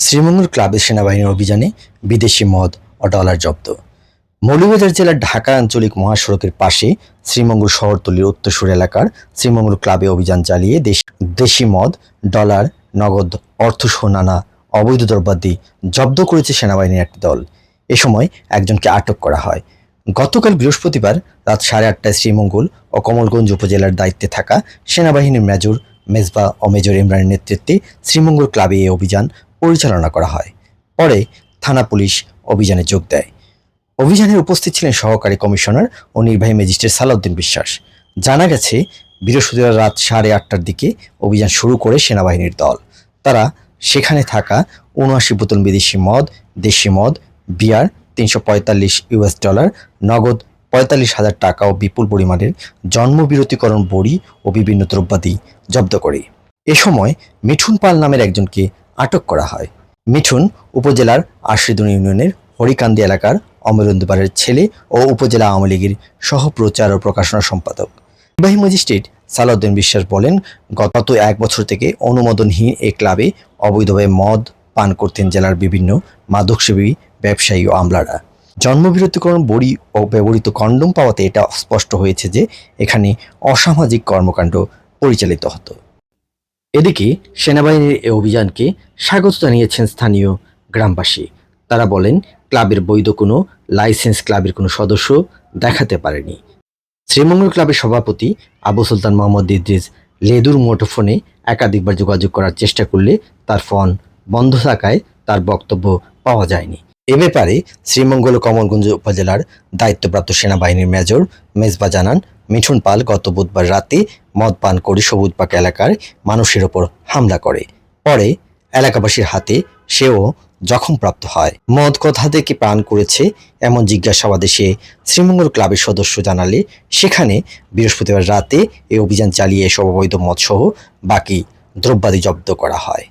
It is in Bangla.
শ্রীমঙ্গল ক্লাবের সেনাবাহিনীর অভিযানে বিদেশি মদ ও ডলার জব্দ। মৌলভীবাজার জেলার ঢাকা আঞ্চলিক মহাসড়কের পাশে শ্রীমঙ্গল শহরতলির উত্তরসূর এলাকার শ্রীমঙ্গল ক্লাবে অভিযান চালিয়ে দেশি মদ, ডলার, নগদ অর্থসহ নানা অবৈধ দ্রব্যাদি জব্দ করেছে সেনাবাহিনীর একটি দল। এ সময় একজনকে আটক করা হয়। গতকাল বৃহস্পতিবার রাত 8:30টায় শ্রীমঙ্গল ও কমলগঞ্জ উপজেলার দায়িত্বে থাকা সেনাবাহিনীর মেজর মেজবা ও মেজর ইমরানের নেতৃত্বে শ্রীমঙ্গল ক্লাবে এই অভিযান পরিচালনা করা হয়। পরে থানা পুলিশ অভিযানে যোগ দেয়। অভিযানে উপস্থিত ছিলেন সহকারী কমিশনার ও নির্বাহী ম্যাজিস্ট্রেট সালাউদ্দিন বিশ্বাস। জানা গেছে, বৃহস্পতিবার রাত 8:30টার দিকে অভিযান শুরু করে সেনাবাহিনীর দল। তারা সেখানে থাকা ৭৯ বোতল বিদেশি মদ, দেশি মদ, বিয়ার, $৩৪৫ নগদ ৪৫,০০০ টাকা ও বিপুল পরিমাণের জন্মবিরতিকরণ বড়ি ও বিভিন্ন দ্রব্যাদি জব্দ করে। এ সময় মিঠুন পাল নামের একজনকে আটক করা হয়। মিঠুন উপজেলার আশরিদুন ইউনিয়নের হরিকান্দি এলাকার অমরেন্দুপাড়ের ছেলে ও উপজেলা আওয়ামী লীগের সহপ্রচার ও প্রকাশনা সম্পাদক। নির্বাহী ম্যাজিস্ট্রেট সালাউদ্দিন বিশ্বাস বলেন, গত 1 বছর থেকে অনুমোদনহীন এই ক্লাবে অবৈধভাবে মদ পান করতেন জেলার বিভিন্ন মাদকসেবী, ব্যবসায়ী ও আমলারা। জন্মবিরতিকরণ বড়ি ও ব্যবহৃত কন্ডোম পাওয়াতে এটা স্পষ্ট হয়েছে যে এখানে অসামাজিক কর্মকাণ্ড পরিচালিত হতো। এদিকে সেনাবাহিনীর এই অভিযানকে স্বাগত জানিয়েছেন স্থানীয় গ্রামবাসী। তারা বলেন, ক্লাবের বৈধ কোনো লাইসেন্স ক্লাবের কোনো সদস্য দেখাতে পারেনি। শ্রীমঙ্গল ক্লাবের সভাপতি আবু সুলতান মোহাম্মদ ইদ্রিস লেদুর মুঠোফোনে একাধিকবার যোগাযোগ করার চেষ্টা করলে তার ফোন বন্ধ থাকায় তার বক্তব্য পাওয়া যায়নি। এ ব্যাপারে শ্রীমঙ্গল ও কমলগঞ্জ উপজেলার দায়িত্বপ্রাপ্ত সেনাবাহিনীর মেজর মেজবা জানান, মিঠুন পাল গত বুধবার রাতে মদ পান করে সবুজবাগ এলাকার মানুষের ওপর হামলা করে। পরে এলাকাবাসীর হাতে সেও জখমপ্রাপ্ত হয়। মদ কোথা থেকে পান করেছে এমন জিজ্ঞাসাবাদে সে শ্রীমঙ্গল ক্লাবের সদস্য জানালে সেখানে বৃহস্পতিবার রাতে এই অভিযান চালিয়ে এসব অবৈধ মদসহ বাকি দ্রব্যাদি জব্দ করা হয়।